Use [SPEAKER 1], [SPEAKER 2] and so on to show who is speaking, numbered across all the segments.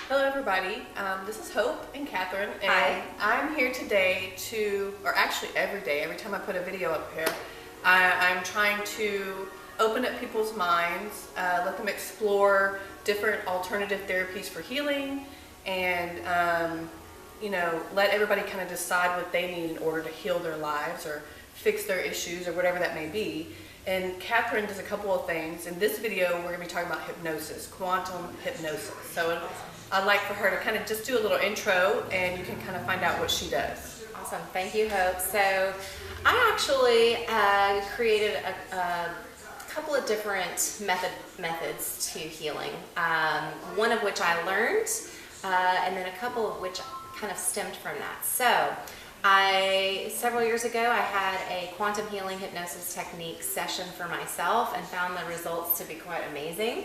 [SPEAKER 1] Hello everybody, this is Hope and Catherine, and
[SPEAKER 2] Hi.
[SPEAKER 1] I'm here today or actually every day, every time I put a video up here, I'm trying to open up people's minds, let them explore different alternative therapies for healing, and let everybody kind of decide what they need in order to heal their lives or fix their issues or whatever that may be. And Catherine does a couple of things. In this video, we're going to be talking about hypnosis, quantum hypnosis. So I'd like for her to kind of just do a little intro, and you can kind of find out what she does.
[SPEAKER 2] Awesome. Thank you, Hope. So I actually created a couple of different methods to healing, one of which I learned, and then a couple of which kind of stemmed from that. So several years ago, I had a quantum healing hypnosis technique session for myself and found the results to be quite amazing.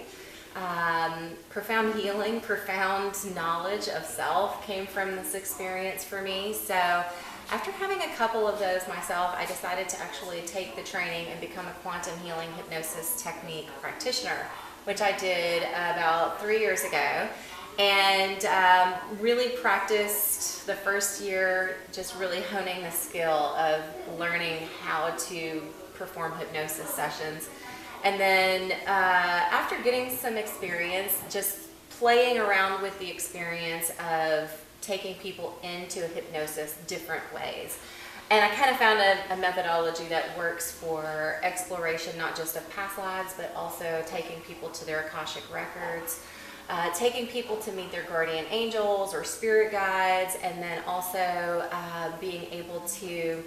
[SPEAKER 2] Profound healing, profound knowledge of self came from this experience for me. So after having a couple of those myself, I decided to actually take the training and become a quantum healing hypnosis technique practitioner, which I did about 3 years ago. And really practiced the first year, just really honing the skill of learning how to perform hypnosis sessions. And then after getting some experience, just playing around with the experience of taking people into hypnosis different ways. And I kind of found a methodology that works for exploration, not just of past lives, but also taking people to their Akashic records, taking people to meet their guardian angels or spirit guides, and then also being able to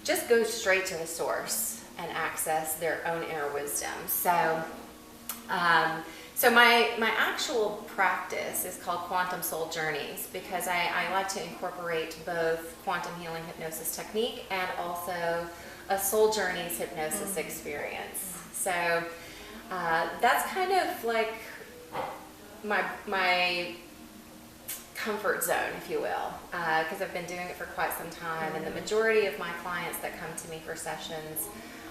[SPEAKER 2] just go straight to the source and access their own inner wisdom. So, my actual practice is called Quantum Soul Journeys, because I like to incorporate both quantum healing hypnosis technique and also a soul journeys hypnosis experience. So that's kind of like my comfort zone, if you will, because I've been doing it for quite some time, and the majority of my clients that come to me for sessions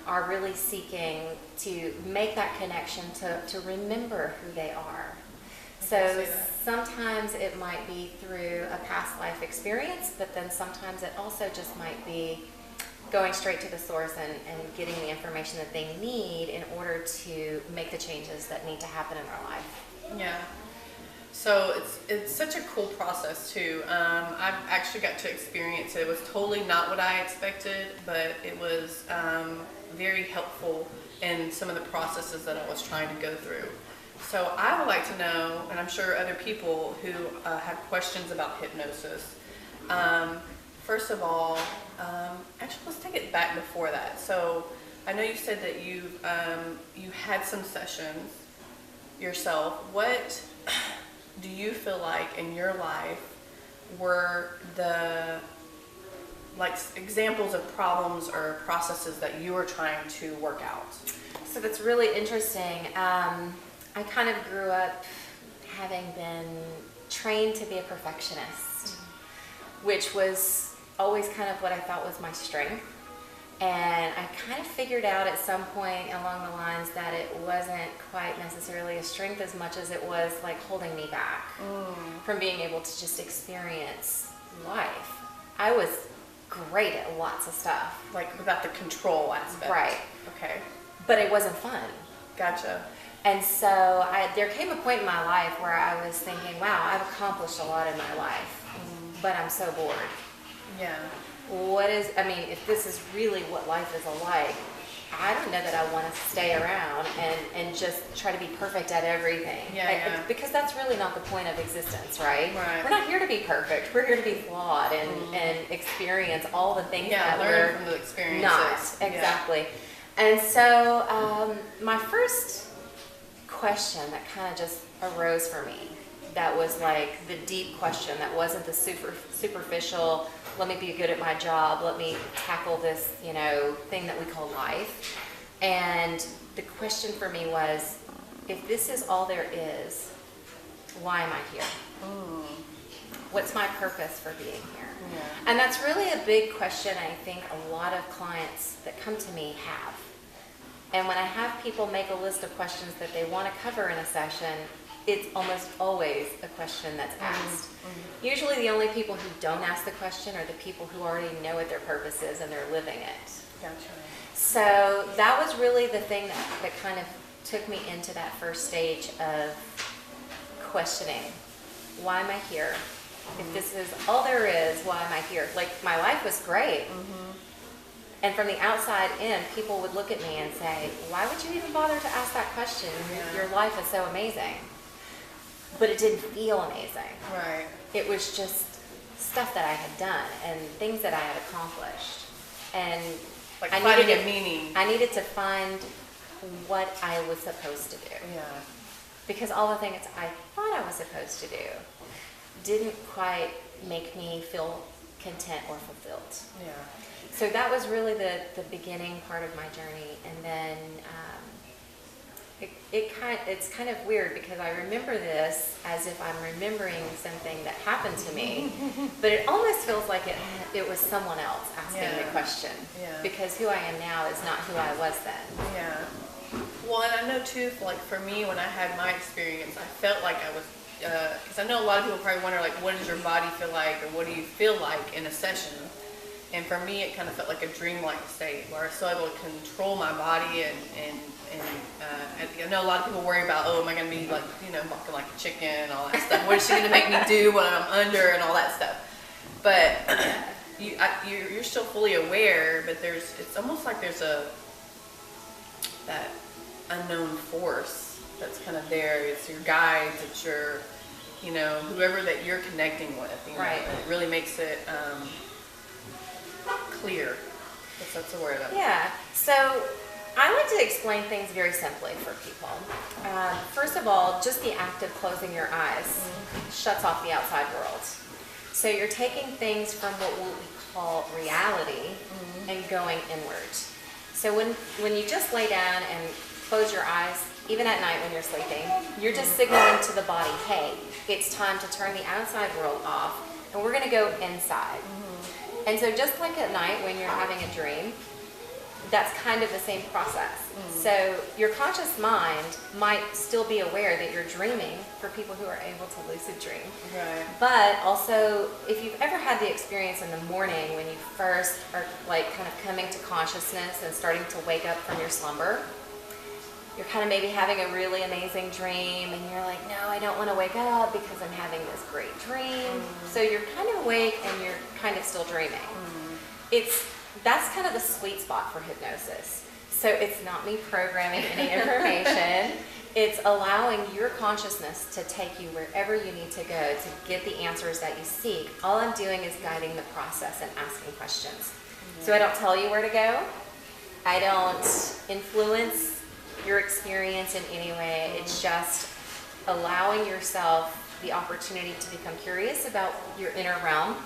[SPEAKER 2] are really seeking to make that connection to remember who they are. So sometimes it might be through a past life experience, but then sometimes it also just might be going straight to the source and getting the information that they need in order to make the changes that need to happen in their life.
[SPEAKER 1] Yeah. So it's such a cool process too. I've actually got to experience it. It was totally not what I expected, but it was very helpful in some of the processes that I was trying to go through. So I would like to know, and I'm sure other people who have questions about hypnosis. First of all, actually let's take it back before that. So I know you said that you had some sessions yourself. What do you feel like in your life were the examples of problems or processes that you were trying to work out?
[SPEAKER 2] So that's really interesting. I kind of grew up having been trained to be a perfectionist, which was always kind of what I thought was my strength. And I kind of figured out at some point along the lines that it wasn't quite necessarily a strength as much as it was like holding me back from being able to just experience life. I was great at lots of stuff.
[SPEAKER 1] Like without the control aspect.
[SPEAKER 2] Right.
[SPEAKER 1] Okay.
[SPEAKER 2] But it wasn't fun.
[SPEAKER 1] Gotcha.
[SPEAKER 2] And so there came a point in my life where I was thinking, wow, I've accomplished a lot in my life, but I'm so bored.
[SPEAKER 1] Yeah.
[SPEAKER 2] If this is really what life is like, I don't know that I want to stay around and just try to be perfect at everything.
[SPEAKER 1] Yeah.
[SPEAKER 2] Because that's really not the point of existence, right?
[SPEAKER 1] Right.
[SPEAKER 2] We're not here to be perfect. We're here to be flawed and experience all the things that
[SPEAKER 1] learn
[SPEAKER 2] we're
[SPEAKER 1] from the experiences.
[SPEAKER 2] not. Exactly. Yeah. And so my first question that kind of just arose for me, that was like the deep question, that wasn't the superficial, let me be good at my job, let me tackle this, thing that we call life. And the question for me was, if this is all there is, why am I here? What's my purpose for being here?
[SPEAKER 1] Yeah.
[SPEAKER 2] And that's really a big question I think a lot of clients that come to me have. And when I have people make a list of questions that they want to cover in a session, it's almost always a question that's asked. Usually the only people who don't ask the question are the people who already know what their purpose is and they're living it.
[SPEAKER 1] Gotcha.
[SPEAKER 2] So that was really the thing that kind of took me into that first stage of questioning. Why am I here? If this is all there is, why am I here? Like, my life was great. And from the outside in, people would look at me and say, why would you even bother to ask that question? Your life is so amazing. But it didn't feel amazing.
[SPEAKER 1] Right.
[SPEAKER 2] It was just stuff that I had done and things that I had accomplished. And
[SPEAKER 1] Like finding a meaning.
[SPEAKER 2] I needed to find what I was supposed to do.
[SPEAKER 1] Yeah.
[SPEAKER 2] Because all the things I thought I was supposed to do didn't quite make me feel content or fulfilled.
[SPEAKER 1] Yeah.
[SPEAKER 2] So that was really the beginning part of my journey. And then it's kind of weird because I remember this as if I'm remembering something that happened to me, but it almost feels like it was someone else asking the question.
[SPEAKER 1] Yeah.
[SPEAKER 2] Because who I am now is not who I was then.
[SPEAKER 1] Yeah. Well, and I know too, like for me, when I had my experience, I felt like I was, because I know a lot of people probably wonder, like, what does your body feel like, or what do you feel like in a session? And for me, it kind of felt like a dreamlike state where I was so able to control my body and I know a lot of people worry about, oh, am I going to be like, walking like a chicken and all that stuff? What is she going to make me do when I'm under and all that stuff? But you're still fully aware, but it's almost like there's that unknown force that's kind of there. It's your guides, it's your, whoever that you're connecting with.
[SPEAKER 2] Right.
[SPEAKER 1] And it really makes it clear. If that's the word.
[SPEAKER 2] Yeah. So I like to explain things very simply for people. First of all, just the act of closing your eyes shuts off the outside world. So you're taking things from what we call reality and going inward. So when you just lay down and close your eyes, even at night when you're sleeping, you're just signaling to the body, hey, it's time to turn the outside world off, and we're going to go inside. And so just like at night when you're having a dream, that's kind of the same process. So your conscious mind might still be aware that you're dreaming for people who are able to lucid dream.
[SPEAKER 1] Right.
[SPEAKER 2] But also, if you've ever had the experience in the morning when you first are like kind of coming to consciousness and starting to wake up from your slumber, you're kind of maybe having a really amazing dream and you're like, no, I don't want to wake up because I'm having this great dream. So you're kind of awake and you're kind of still dreaming. That's kind of the sweet spot for hypnosis. So it's not me programming any information. It's allowing your consciousness to take you wherever you need to go to get the answers that you seek. All I'm doing is guiding the process and asking questions. So I don't tell you where to go. I don't influence your experience in any way. It's just allowing yourself the opportunity to become curious about your inner realm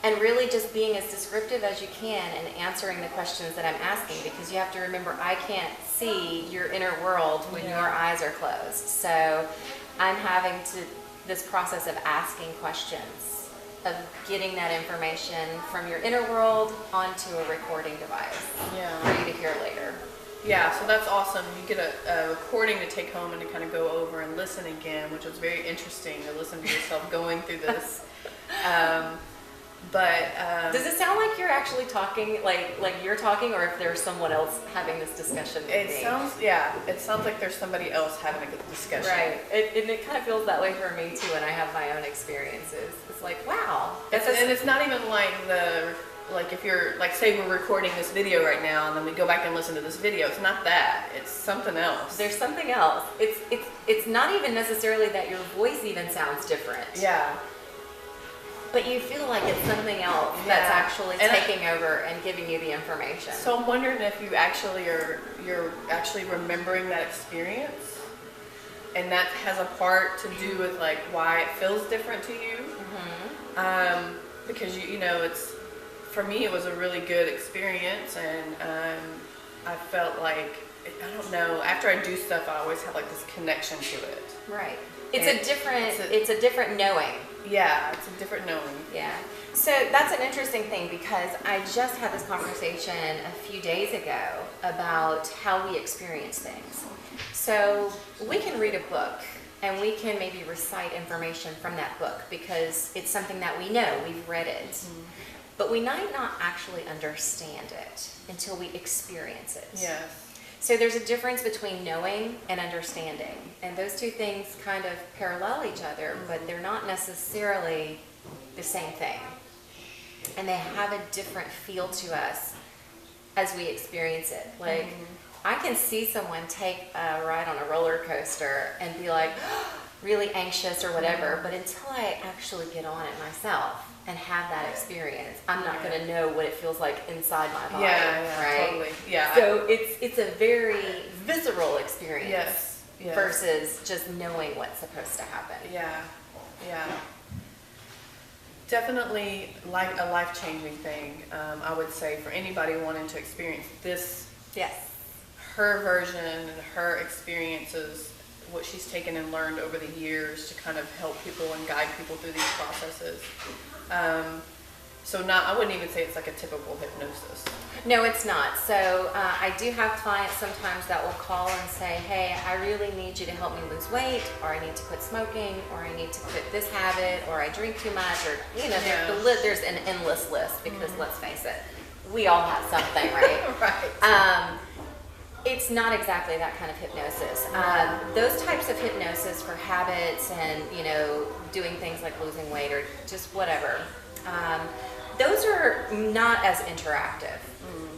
[SPEAKER 2] and really just being as descriptive as you can and answering the questions that I'm asking, because you have to remember I can't see your inner world when your eyes are closed. So I'm having this process of asking questions, of getting that information from your inner world onto a recording device for you to hear later.
[SPEAKER 1] Yeah, so that's awesome. You get a recording to take home and to kind of go over and listen again, which was very interesting to listen to yourself going through this.
[SPEAKER 2] Does it sound like you're actually talking, like you're talking, or if there's someone else having this discussion with me?
[SPEAKER 1] It sounds like there's somebody else having a good discussion.
[SPEAKER 2] Right. It kind of feels that way for me too when I have my own experiences. It's like, wow.
[SPEAKER 1] And it's not even like if you're, like, say we're recording this video right now and then we go back and listen to this video, it's not that. It's something else.
[SPEAKER 2] There's something else. It's not even necessarily that your voice even sounds different.
[SPEAKER 1] Yeah.
[SPEAKER 2] But you feel like it's something else that's actually taking over and giving you the information.
[SPEAKER 1] So I'm wondering if you actually you're actually remembering that experience, and that has a part to do with like why it feels different to you. Because it's, for me it was a really good experience, and I felt like, I don't know, after I do stuff I always have like this connection to it.
[SPEAKER 2] Right. It's a different knowing.
[SPEAKER 1] Yeah, it's a different knowing.
[SPEAKER 2] Yeah. So that's an interesting thing, because I just had this conversation a few days ago about how we experience things. So we can read a book and we can maybe recite information from that book because it's something that we know, we've read it. Mm-hmm. But we might not actually understand it until we experience it.
[SPEAKER 1] Yes.
[SPEAKER 2] So there's a difference between knowing and understanding. And those two things kind of parallel each other, but they're not necessarily the same thing. And they have a different feel to us as we experience it. Like, I can see someone take a ride on a roller coaster and be like really anxious or whatever, but until I actually get on it myself and have that experience, I'm not going to know what it feels like inside my body. Right?
[SPEAKER 1] Totally. Yeah.
[SPEAKER 2] So it's a very visceral experience
[SPEAKER 1] Yes.
[SPEAKER 2] versus just knowing what's supposed to happen.
[SPEAKER 1] Yeah. Definitely like a life-changing thing, I would say, for anybody wanting to experience this.
[SPEAKER 2] Yes.
[SPEAKER 1] Her version and her experiences, what she's taken and learned over the years to kind of help people and guide people through these processes. I wouldn't even say it's like a typical hypnosis.
[SPEAKER 2] No, it's not. So I do have clients sometimes that will call and say, hey, I really need you to help me lose weight, or I need to quit smoking, or I need to quit this habit, or I drink too much, or, there's an endless list because let's face it, we all have something, right?
[SPEAKER 1] Right.
[SPEAKER 2] It's not exactly that kind of hypnosis. Those types of hypnosis for habits and, doing things like losing weight or just whatever, those are not as interactive.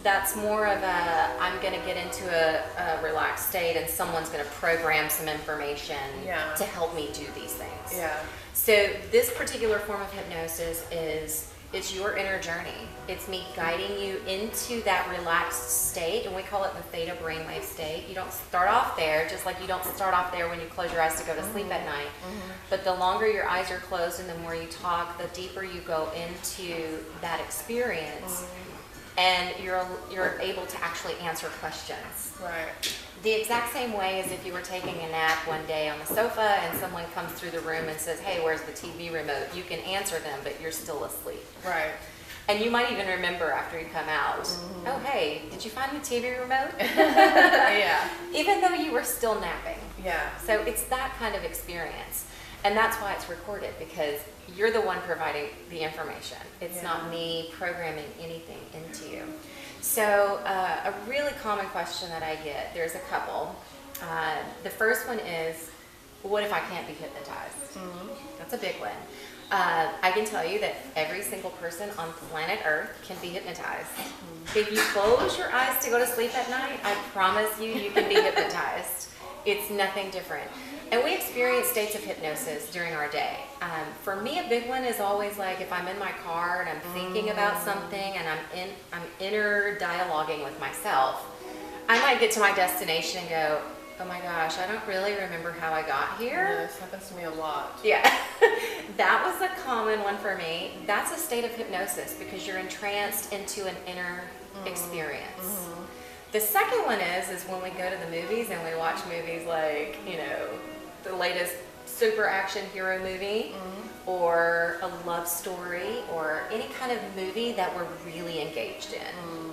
[SPEAKER 2] That's more of I'm going to get into a relaxed state and someone's going to program some information to help me do these things.
[SPEAKER 1] Yeah.
[SPEAKER 2] So this particular form of hypnosis it's your inner journey. It's me guiding you into that relaxed state, and we call it the theta brainwave state. You don't start off there, just like you don't start off there when you close your eyes to go to sleep at night. But the longer your eyes are closed and the more you talk, the deeper you go into that experience, and you're able to actually answer questions.
[SPEAKER 1] Right.
[SPEAKER 2] The exact same way as if you were taking a nap one day on the sofa and someone comes through the room and says, hey, where's the TV remote? You can answer them, but you're still asleep.
[SPEAKER 1] Right.
[SPEAKER 2] And you might even remember after you come out, oh, hey, did you find the TV remote?
[SPEAKER 1] Yeah.
[SPEAKER 2] Even though you were still napping.
[SPEAKER 1] Yeah.
[SPEAKER 2] So it's that kind of experience. And that's why it's recorded, because you're the one providing the information. It's not me programming anything into you. So a really common question that I get, there's a couple. The first one is, what if I can't be hypnotized? That's a big one. I can tell you that every single person on planet Earth can be hypnotized. If you close your eyes to go to sleep at night, I promise you can be hypnotized. It's nothing different. And we experience states of hypnosis during our day. For me, a big one is always like if I'm in my car and I'm thinking about something and I'm inner dialoguing with myself, I might get to my destination and go, oh my gosh, I don't really remember how I got here.
[SPEAKER 1] Yeah, this happens to me a lot.
[SPEAKER 2] Yeah, that was a common one for me. That's a state of hypnosis because you're entranced into an inner experience. The second one is when we go to the movies and we watch movies like, the latest super action hero movie or a love story or any kind of movie that we're really engaged in.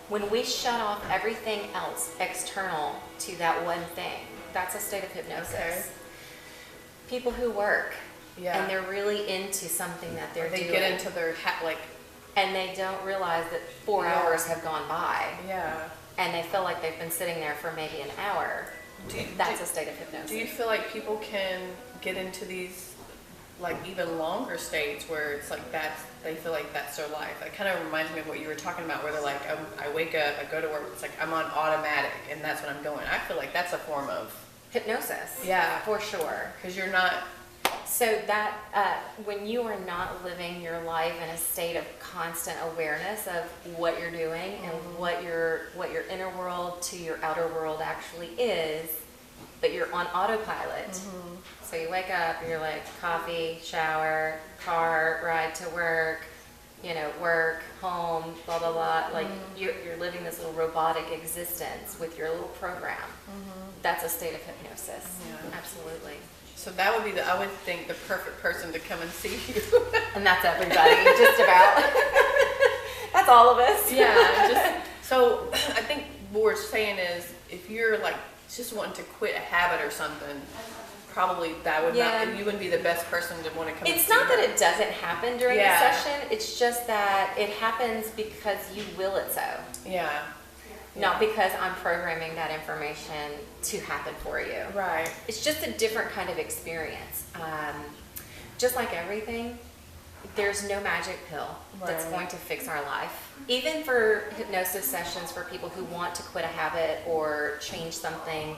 [SPEAKER 2] When we shut off everything else external to that one thing, that's a state of hypnosis. Okay. People who work and they're really into something that they're doing.
[SPEAKER 1] They get into their
[SPEAKER 2] and they don't realize that 4 hours have gone by.
[SPEAKER 1] Yeah.
[SPEAKER 2] And they feel like they've been sitting there for maybe an hour. That's a state of hypnosis.
[SPEAKER 1] Do you feel like people can get into these even longer states where it's like they feel like that's their life? It kind of reminds me of what you were talking about, where they're like, I wake up, I go to work, it's like I'm on automatic, and that's when I'm going. I feel like that's a form of
[SPEAKER 2] hypnosis.
[SPEAKER 1] Yeah,
[SPEAKER 2] for sure.
[SPEAKER 1] Because you're not.
[SPEAKER 2] So that when you are not living your life in a state of constant awareness of what you're doing and what your inner world to your outer world actually is, but you're on autopilot. So you wake up, you're like coffee, shower, car, ride to work, work, home, blah, blah, blah. Like you're living this little robotic existence with your little program. That's a state of hypnosis. Yeah. Absolutely.
[SPEAKER 1] So that would be I would think, the perfect person to come and see you.
[SPEAKER 2] And that's everybody, just about. That's all of us.
[SPEAKER 1] Yeah. So I think what we're saying is, if you're just wanting to quit a habit or something, probably that would not, you wouldn't be the best person to want to come.
[SPEAKER 2] It's not that it doesn't happen during the session. It's just that it happens because you will it so.
[SPEAKER 1] Yeah.
[SPEAKER 2] Not because I'm programming that information to happen for you.
[SPEAKER 1] Right.
[SPEAKER 2] It's just a different kind of experience. Just like everything, there's no magic pill that's going to fix our life. Even for hypnosis sessions for people who want to quit a habit or change something,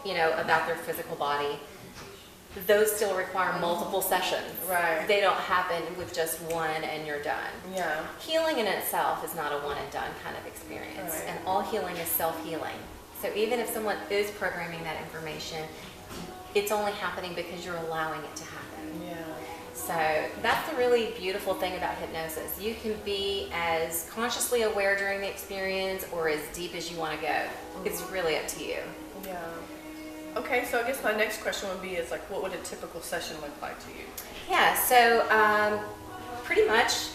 [SPEAKER 2] you know, about their physical body, those still require multiple sessions.
[SPEAKER 1] Right.
[SPEAKER 2] They don't happen with just one and you're done.
[SPEAKER 1] Yeah.
[SPEAKER 2] Healing in itself is not a one and done kind of experience.
[SPEAKER 1] Right.
[SPEAKER 2] And all healing is self-healing. So even if someone is programming that information, it's only happening because you're allowing it to happen.
[SPEAKER 1] Yeah.
[SPEAKER 2] So that's the really beautiful thing about hypnosis. You can be as consciously aware during the experience or as deep as you want to go. It's really up to you.
[SPEAKER 1] Yeah. Okay, so I guess my next question would be is like, what would a typical session look like to you?
[SPEAKER 2] Yeah, so pretty much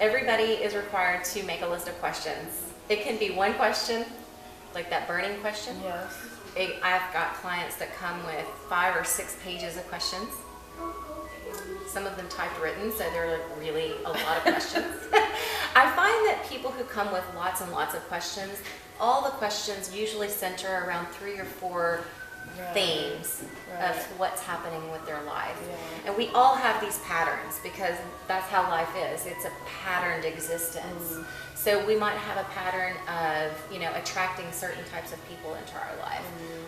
[SPEAKER 2] everybody is required to make a list of questions. It can be one question, like that burning question.
[SPEAKER 1] Yes.
[SPEAKER 2] I've got clients that come with 5 or 6 pages of questions. Some of them typewritten, so they're like really a lot of questions. I find that people who come with lots and lots of questions, all the questions usually center around 3 or 4 themes of what's happening with their life. Yeah. And we all have these patterns because that's how life is. It's a patterned existence. So we might have a pattern of, you know, attracting certain types of people into our life.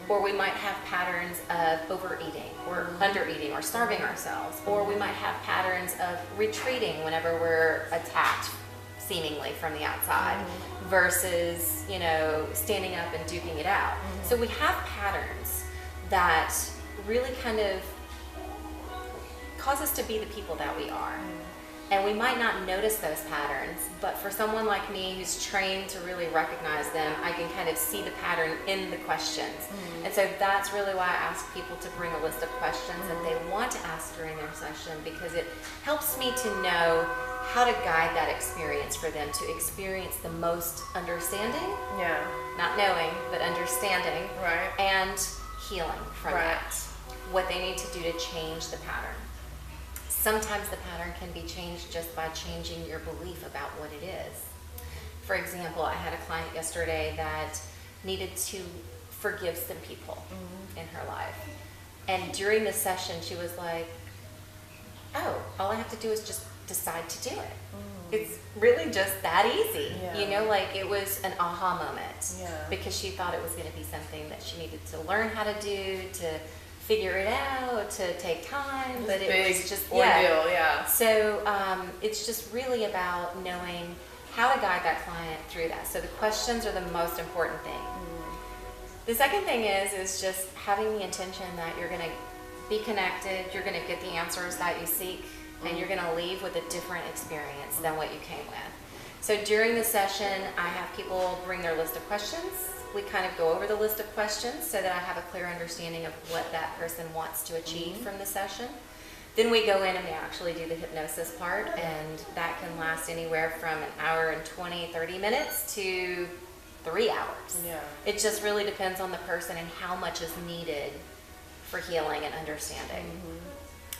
[SPEAKER 2] Or we might have patterns of overeating or undereating or starving ourselves. Or we might have patterns of retreating whenever we're attacked seemingly from the outside versus, you know, standing up and duking it out. So we have patterns that really kind of cause us to be the people that we are. And we might not notice those patterns, but for someone like me who's trained to really recognize them, I can kind of see the pattern in the questions. And so that's really why I ask people to bring a list of questions that they want to ask during their session, because it helps me to know how to guide that experience for them to experience the most understanding.
[SPEAKER 1] Yeah.
[SPEAKER 2] Not knowing, but understanding.
[SPEAKER 1] Right.
[SPEAKER 2] And healing from that. What they need to do to change the pattern. Sometimes the pattern can be changed just by changing your belief about what it is. For example, I had a client yesterday that needed to forgive some people in her life. And during the session, she was like, oh, all I have to do is just decide to do it. It's really just that easy. Yeah. You know, like it was an aha moment because she thought it was going to be something that she needed to learn how to do, to figure it out, to take time, but it was just
[SPEAKER 1] ordeal,
[SPEAKER 2] So it's just really about knowing how to guide that client through that. So the questions are the most important thing. The second thing is just having the intention that you're going to be connected, you're going to get the answers that you seek, and you're going to leave with a different experience than what you came with. So during the session, I have people bring their list of questions. We kind of go over the list of questions so that I have a clear understanding of what that person wants to achieve from the session. Then we go in and we actually do the hypnosis part, and that can last anywhere from an hour and 20, 30 minutes to 3 hours. Yeah. It just really depends on the person and how much is needed for healing and understanding.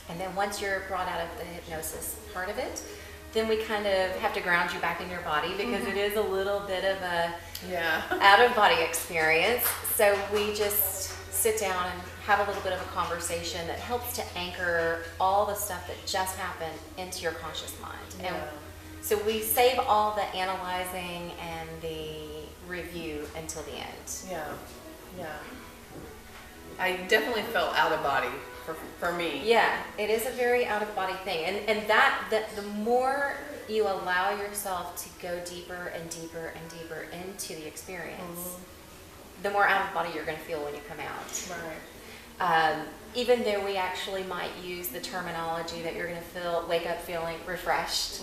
[SPEAKER 2] And then once you're brought out of the hypnosis part of it, then we kind of have to ground you back in your body because it is a little bit of a out-of-body experience. So we just sit down and have a little bit of a conversation that helps to anchor all the stuff that just happened into your conscious mind. Yeah. And so we save all the analyzing and the review until the end. Yeah,
[SPEAKER 1] yeah. I definitely felt out of body. For me.
[SPEAKER 2] Yeah, it is a very out-of-body thing. And that the more you allow yourself to go deeper and deeper and deeper into the experience, the more out-of-body you're going to feel when you come out. Right. Even though we actually might use the terminology that you're going to wake up feeling refreshed,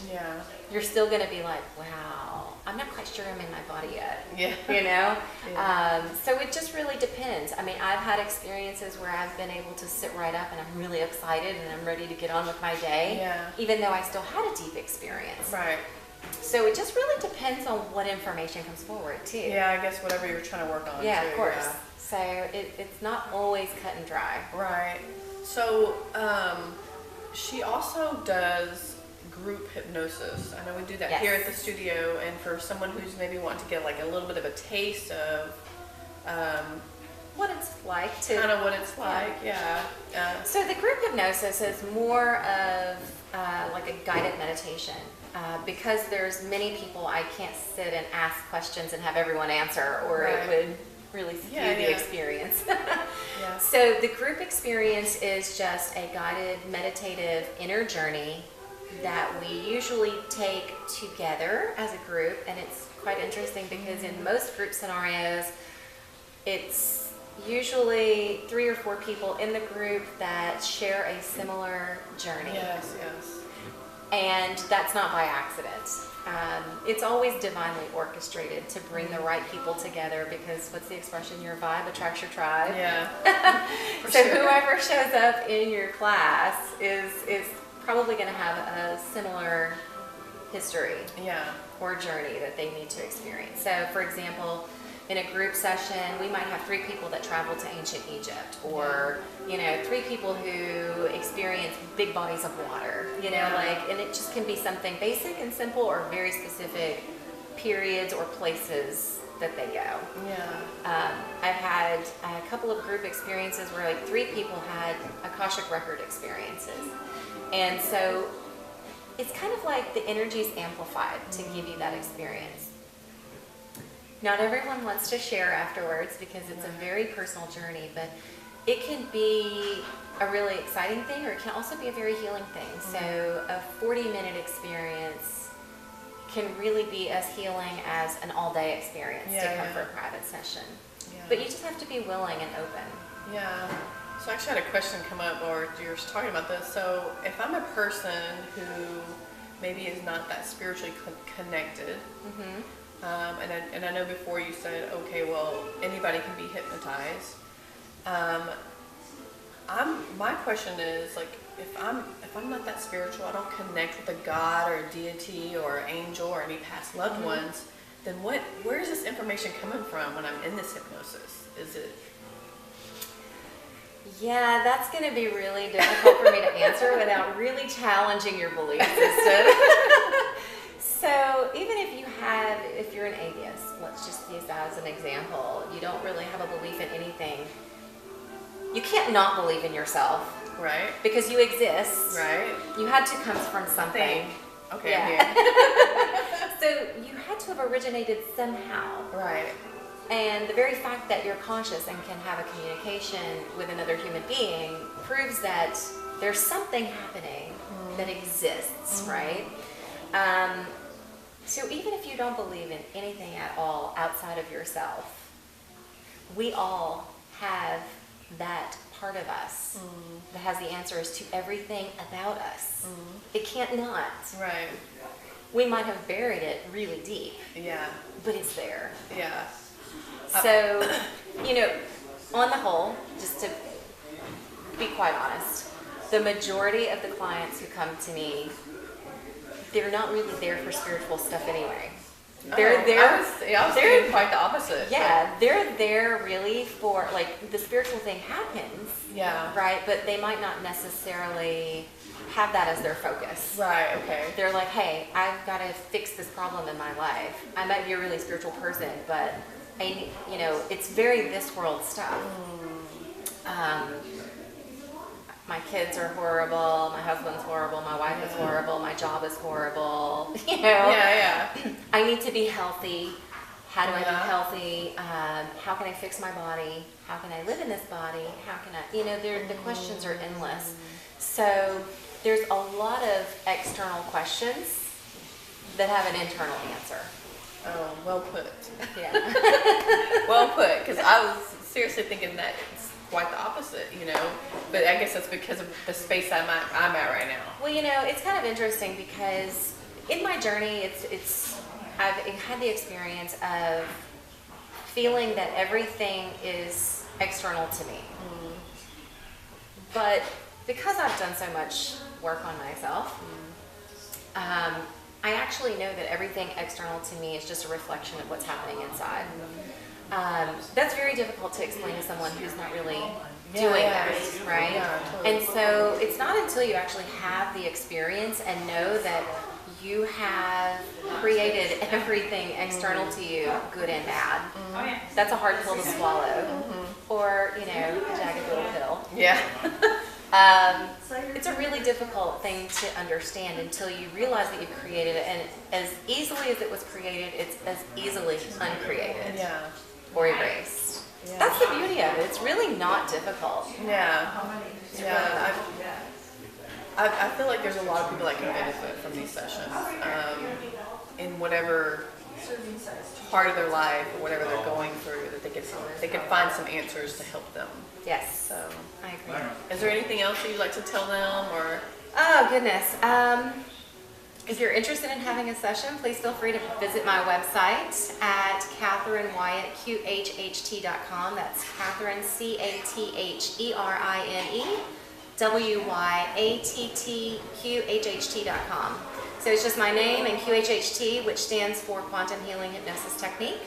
[SPEAKER 2] you're still going to be like, wow, I'm not quite sure I'm in my body yet. Yeah. You know? Yeah. So it just really depends. I mean, I've had experiences where I've been able to sit right up and I'm really excited and I'm ready to get on with my day, even though I still had a deep experience. Right. So it just really depends on what information comes forward, too.
[SPEAKER 1] Yeah, I guess whatever you're trying to work on.
[SPEAKER 2] Yeah,
[SPEAKER 1] too,
[SPEAKER 2] of course.
[SPEAKER 1] Yeah.
[SPEAKER 2] So it's not always cut and dry.
[SPEAKER 1] Right. So she also does group hypnosis. I know we do that here at the studio, and for someone who's maybe wanting to get like a little bit of a taste of
[SPEAKER 2] what it's like to
[SPEAKER 1] kind of what it's like,
[SPEAKER 2] So the group hypnosis is more of like a guided meditation. Because there's many people, I can't sit and ask questions and have everyone answer, or it would really skew the experience. So the group experience is just a guided meditative inner journey that we usually take together as a group, and it's quite interesting because in most group scenarios, it's usually 3 or 4 people in the group that share a similar journey.
[SPEAKER 1] Yes.
[SPEAKER 2] And that's not by accident. It's always divinely orchestrated to bring the right people together, because what's the expression? Your vibe attracts your tribe.
[SPEAKER 1] Yeah.
[SPEAKER 2] So whoever shows up in your class is probably going to have a similar history or journey that they need to experience. So for example, in a group session, we might have 3 people that travel to ancient Egypt, or 3 people who experience big bodies of water, and it just can be something basic and simple, or very specific periods or places that they go. I've had a couple of group experiences where like 3 people had Akashic record experiences, and so it's kind of like the energy's amplified to give you that experience. Not everyone wants to share afterwards because it's a very personal journey, but it can be a really exciting thing, or it can also be a very healing thing. So a 40-minute experience can really be as healing as an all-day experience to come for a private session. But you just have to be willing and open.
[SPEAKER 1] Yeah. So I actually had a question come up, or you're talking about this. So if I'm a person who maybe is not that spiritually connected, and I know before you said, okay, well, anybody can be hypnotized. My question is, like, if I'm not that spiritual, I don't connect with a god or a deity or an angel or any past loved ones, then where is this information coming from when I'm in this hypnosis? Is it?
[SPEAKER 2] Yeah, that's going to be really difficult for me to answer without really challenging your belief system. So even if you're an atheist, let's just use that as an example, you don't really have a belief in anything. You can't not believe in yourself.
[SPEAKER 1] Right.
[SPEAKER 2] Because you exist.
[SPEAKER 1] Right.
[SPEAKER 2] You had to come from something.
[SPEAKER 1] Okay,
[SPEAKER 2] yeah. So you had to have originated somehow.
[SPEAKER 1] Right.
[SPEAKER 2] And the very fact that you're conscious and can have a communication with another human being proves that there's something happening that exists, right? So even if you don't believe in anything at all outside of yourself, we all have that part of us that has the answers to everything about us. It can't not.
[SPEAKER 1] Right.
[SPEAKER 2] We might have buried it really deep.
[SPEAKER 1] Yeah.
[SPEAKER 2] But it's there.
[SPEAKER 1] Yeah.
[SPEAKER 2] So, on the whole, just to be quite honest, the majority of the clients who come to me, they're not really there for spiritual stuff anyway. They're there.
[SPEAKER 1] I was thinking quite the opposite.
[SPEAKER 2] Yeah, they're there really for, like, the spiritual thing happens.
[SPEAKER 1] Yeah.
[SPEAKER 2] Right, but they might not necessarily have that as their focus.
[SPEAKER 1] Right, okay.
[SPEAKER 2] They're like, hey, I've got to fix this problem in my life. I might be a really spiritual person, but it's very this world stuff. My kids are horrible, my husband's horrible, my wife is horrible, my job is horrible,
[SPEAKER 1] Yeah.
[SPEAKER 2] I need to be healthy. How do I be healthy? How can I fix my body? How can I live in this body? How can I, the questions are endless. So there's a lot of external questions that have an internal answer.
[SPEAKER 1] Oh, well put.
[SPEAKER 2] Yeah.
[SPEAKER 1] Well put, because I was seriously thinking that it's quite the opposite, but I guess that's because of the space I'm at right now.
[SPEAKER 2] Well, it's kind of interesting because in my journey, I've had the experience of feeling that everything is external to me. But because I've done so much work on myself, I actually know that everything external to me is just a reflection of what's happening inside. That's very difficult to explain to someone who's not really
[SPEAKER 1] Yeah,
[SPEAKER 2] doing
[SPEAKER 1] yeah.
[SPEAKER 2] this, right?
[SPEAKER 1] Yeah, totally.
[SPEAKER 2] And so it's not until you actually have the experience and know that you have created everything external to you, good and bad. That's a hard pill to swallow, or a jagged little pill.
[SPEAKER 1] Yeah.
[SPEAKER 2] It's a really difficult thing to understand until you realize that you've created it, and as easily as it was created, it's as easily uncreated
[SPEAKER 1] Yeah.
[SPEAKER 2] or erased.
[SPEAKER 1] Yeah.
[SPEAKER 2] That's the beauty of it. It's really not difficult.
[SPEAKER 1] Yeah. Yeah. I feel like there's a lot of people that can benefit from these sessions in whatever part of their life or whatever they're going through, that they can find some answers to help them.
[SPEAKER 2] Yes,
[SPEAKER 1] So,
[SPEAKER 2] I agree.
[SPEAKER 1] is there anything else that you'd like to tell them, or?
[SPEAKER 2] Oh, goodness. If you're interested in having a session, please feel free to visit my website at CatherineWyatt.QHHT.com. That's Catherine, CatherineWyattQHHT.com. So it's just my name and QHHT, which stands for Quantum Healing Hypnosis Technique.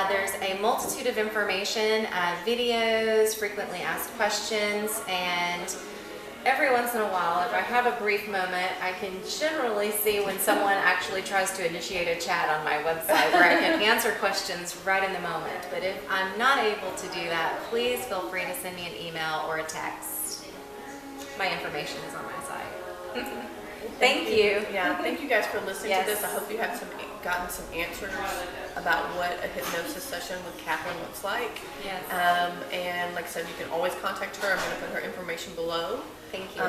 [SPEAKER 2] There's a multitude of information, videos, frequently asked questions, and every once in a while, if I have a brief moment, I can generally see when someone actually tries to initiate a chat on my website where I can answer questions right in the moment. But if I'm not able to do that, please feel free to send me an email or a text. My information is on my site. Thank you.
[SPEAKER 1] Yeah, thank you guys for listening
[SPEAKER 2] Yes.
[SPEAKER 1] to this. I hope you have gotten some answers about what a hypnosis session with Catherine looks like.
[SPEAKER 2] Yes.
[SPEAKER 1] And like I said, you can always contact her. I'm going to put her information below.
[SPEAKER 2] Thank you.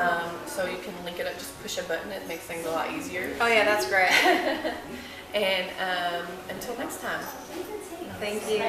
[SPEAKER 1] So you can link it up, just push a button. It makes things a lot easier.
[SPEAKER 2] Oh yeah, that's great.
[SPEAKER 1] And until next time.
[SPEAKER 2] Thank you.